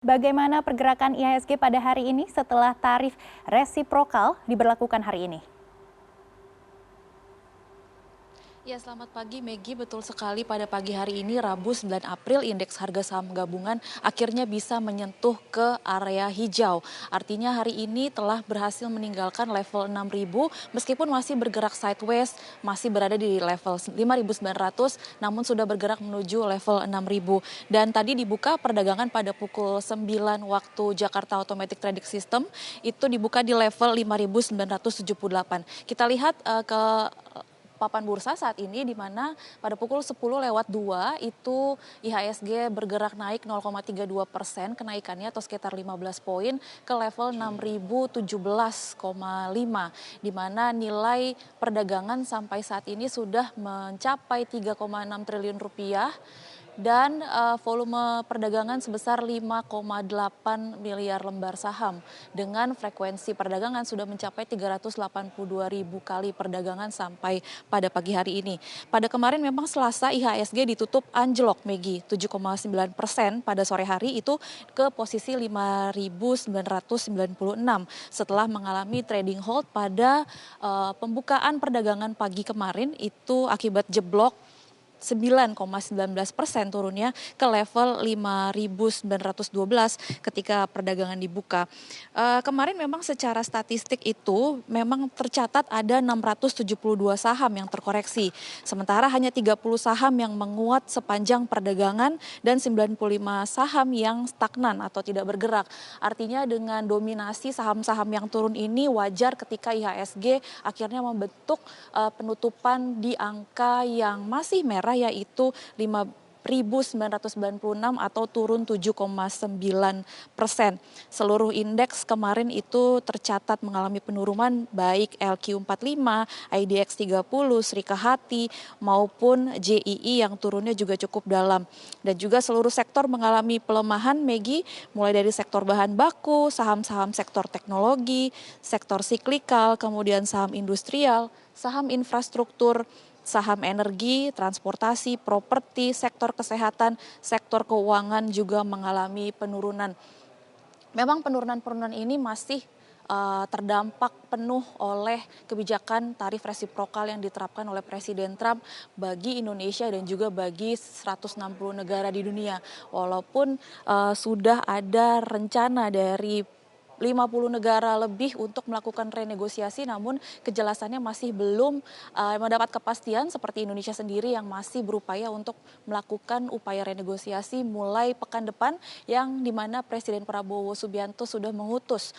Bagaimana pergerakan IHSG pada hari ini setelah tarif resiprokal diberlakukan hari ini? Ya, selamat pagi Megi. Betul sekali, pada pagi hari ini Rabu 9 April indeks harga saham gabungan akhirnya bisa menyentuh ke area hijau. Artinya hari ini telah berhasil meninggalkan level 6.000 meskipun masih bergerak sideways, masih berada di level 5.900 namun sudah bergerak menuju level 6.000. Dan tadi dibuka perdagangan pada pukul 9 waktu Jakarta Automatic Trading System itu dibuka di level 5.978. Kita lihat ke papan bursa saat ini di mana pada pukul 10:02 itu IHSG bergerak naik 0,32%, kenaikannya atau sekitar 15 poin ke level 6.017,5, di mana nilai perdagangan sampai saat ini sudah mencapai 3,6 triliun rupiah dan volume perdagangan sebesar 5,8 miliar lembar saham dengan frekuensi perdagangan sudah mencapai 382 ribu kali perdagangan sampai pada pagi hari ini. Pada kemarin memang Selasa IHSG ditutup anjlok Megi 7,9% pada sore hari itu ke posisi 5.996 setelah mengalami trading hold pada pembukaan perdagangan pagi kemarin itu akibat jeblok 9,19% turunnya ke level 5.912 ketika perdagangan dibuka. Kemarin memang secara statistik itu memang tercatat ada 672 saham yang terkoreksi. Sementara hanya 30 saham yang menguat sepanjang perdagangan dan 95 saham yang stagnan atau tidak bergerak. Artinya dengan dominasi saham-saham yang turun ini wajar ketika IHSG akhirnya membentuk penutupan di angka yang masih merah yaitu 5.996 atau turun 7,9%. Seluruh indeks kemarin itu tercatat mengalami penurunan baik LQ45, IDX 30, Srikahati maupun JII yang turunnya juga cukup dalam. Dan juga seluruh sektor mengalami pelemahan Megi, mulai dari sektor bahan baku, saham-saham sektor teknologi, sektor siklikal, kemudian saham industrial, saham infrastruktur, saham energi, transportasi, properti, sektor kesehatan, sektor keuangan juga mengalami penurunan. Memang penurunan-penurunan ini masih terdampak penuh oleh kebijakan tarif resiprokal yang diterapkan oleh Presiden Trump bagi Indonesia dan juga bagi 160 negara di dunia. Walaupun sudah ada rencana dari 50 negara lebih untuk melakukan renegosiasi, namun kejelasannya masih belum mendapat kepastian seperti Indonesia sendiri yang masih berupaya untuk melakukan upaya renegosiasi mulai pekan depan yang dimana Presiden Prabowo Subianto sudah mengutus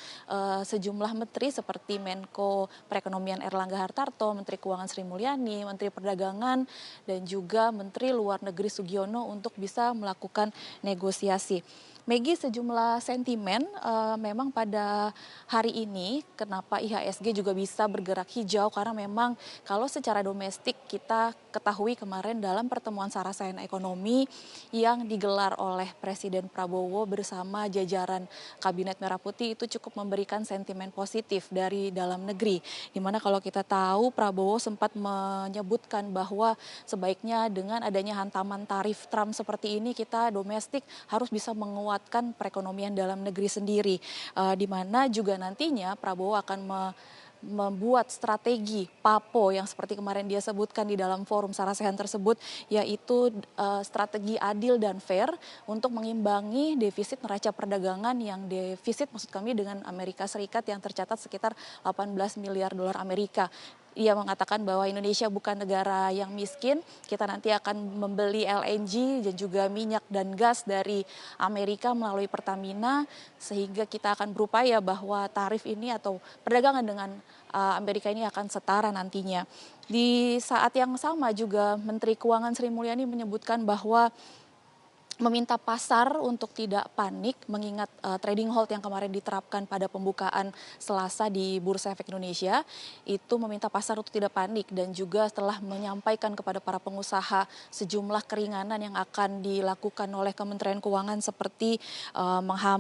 sejumlah menteri seperti Menko Perekonomian Erlangga Hartarto, Menteri Keuangan Sri Mulyani, Menteri Perdagangan dan juga Menteri Luar Negeri Sugiono untuk bisa melakukan negosiasi. Megi, sejumlah sentimen memang pada hari ini kenapa IHSG juga bisa bergerak hijau karena memang kalau secara domestik kita ketahui kemarin dalam pertemuan Sarasahena Ekonomi yang digelar oleh Presiden Prabowo bersama jajaran Kabinet Merah Putih itu cukup memberikan sentimen positif dari dalam negeri. Dimana kalau kita tahu Prabowo sempat menyebutkan bahwa sebaiknya dengan adanya hantaman tarif Trump seperti ini kita domestik harus bisa menguatkan perekonomian dalam negeri sendiri, di mana juga nantinya Prabowo akan membuat strategi PAPO yang seperti kemarin dia sebutkan di dalam forum Sarasehan tersebut, yaitu strategi adil dan fair untuk mengimbangi defisit neraca perdagangan yang defisit maksud kami dengan Amerika Serikat yang tercatat sekitar 18 miliar dolar Amerika. Ia mengatakan bahwa Indonesia bukan negara yang miskin, kita nanti akan membeli LNG dan juga minyak dan gas dari Amerika melalui Pertamina, sehingga kita akan berupaya bahwa tarif ini atau perdagangan dengan Amerika ini akan setara nantinya. Di saat yang sama juga Menteri Keuangan Sri Mulyani menyebutkan bahwa meminta pasar untuk tidak panik mengingat trading hold yang kemarin diterapkan pada pembukaan Selasa di Bursa Efek Indonesia, itu meminta pasar untuk tidak panik dan juga telah menyampaikan kepada para pengusaha sejumlah keringanan yang akan dilakukan oleh Kementerian Keuangan seperti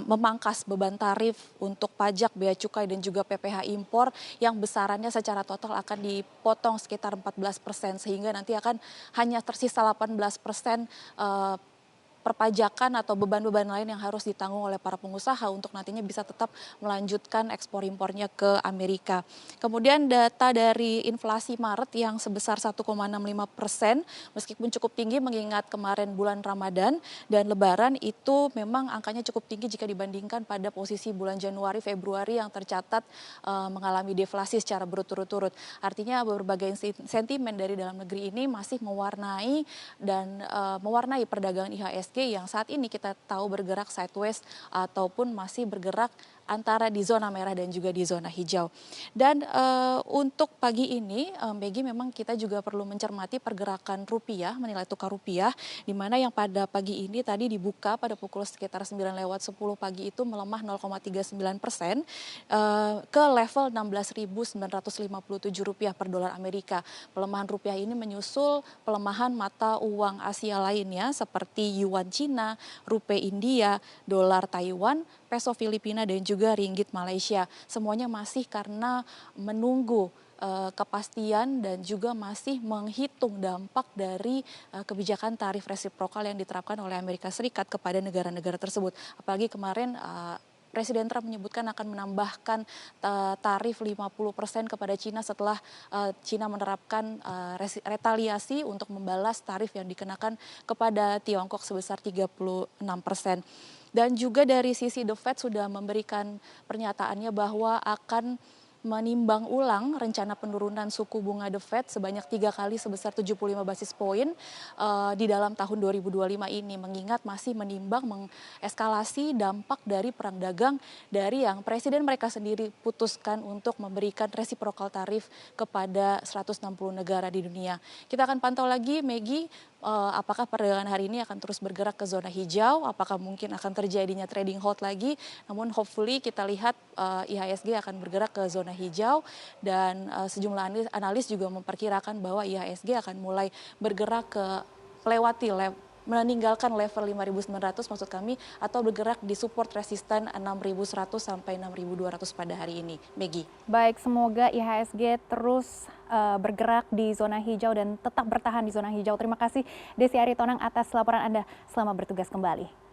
memangkas beban tarif untuk pajak, bea cukai dan juga PPh impor yang besarannya secara total akan dipotong sekitar 14% sehingga nanti akan hanya tersisa 18% perpajakan atau beban-beban lain yang harus ditanggung oleh para pengusaha untuk nantinya bisa tetap melanjutkan ekspor impornya ke Amerika. Kemudian data dari inflasi Maret yang sebesar 1,65%, meskipun cukup tinggi mengingat kemarin bulan Ramadan dan Lebaran, itu memang angkanya cukup tinggi jika dibandingkan pada posisi bulan Januari, Februari yang tercatat mengalami deflasi secara berturut-turut. Artinya berbagai sentimen dari dalam negeri ini masih mewarnai perdagangan IHSG yang saat ini kita tahu bergerak sideways ataupun masih bergerak antara di zona merah dan juga di zona hijau. Dan untuk pagi ini, Maggie, memang kita juga perlu mencermati pergerakan rupiah, nilai tukar rupiah, di mana yang pada pagi ini tadi dibuka pada pukul sekitar 9:10 pagi itu melemah 0,39% ke level Rp16.957 per dolar Amerika. Pelemahan rupiah ini menyusul pelemahan mata uang Asia lainnya seperti Yuan Cina, Rupiah India, dolar Taiwan, peso Filipina dan juga ringgit Malaysia. Semuanya masih karena menunggu kepastian dan juga masih menghitung dampak dari kebijakan tarif resiprokal yang diterapkan oleh Amerika Serikat kepada negara-negara tersebut. Apalagi kemarin Presiden Trump menyebutkan akan menambahkan tarif 50% kepada Cina setelah Cina menerapkan retaliasi untuk membalas tarif yang dikenakan kepada Tiongkok sebesar 36%. Dan juga dari sisi The Fed sudah memberikan pernyataannya bahwa akan menimbang ulang rencana penurunan suku bunga The Fed sebanyak 3 kali sebesar 75 basis poin di dalam tahun 2025 ini, mengingat masih menimbang mengeskalasi dampak dari perang dagang dari yang presiden mereka sendiri putuskan untuk memberikan resiprokal tarif kepada 160 negara di dunia. Kita akan pantau lagi, Maggie, apakah perdagangan hari ini akan terus bergerak ke zona hijau, apakah mungkin akan terjadinya trading halt lagi, namun hopefully kita lihat IHSG akan bergerak ke zona hijau dan sejumlah analis juga memperkirakan bahwa IHSG akan mulai bergerak ke meninggalkan level 5.900 maksud kami, atau bergerak di support resisten 6.100 sampai 6.200 pada hari ini. Maggie. Baik, semoga IHSG terus bergerak di zona hijau dan tetap bertahan di zona hijau. Terima kasih Desi Aritonang atas laporan Anda. Selamat bertugas kembali.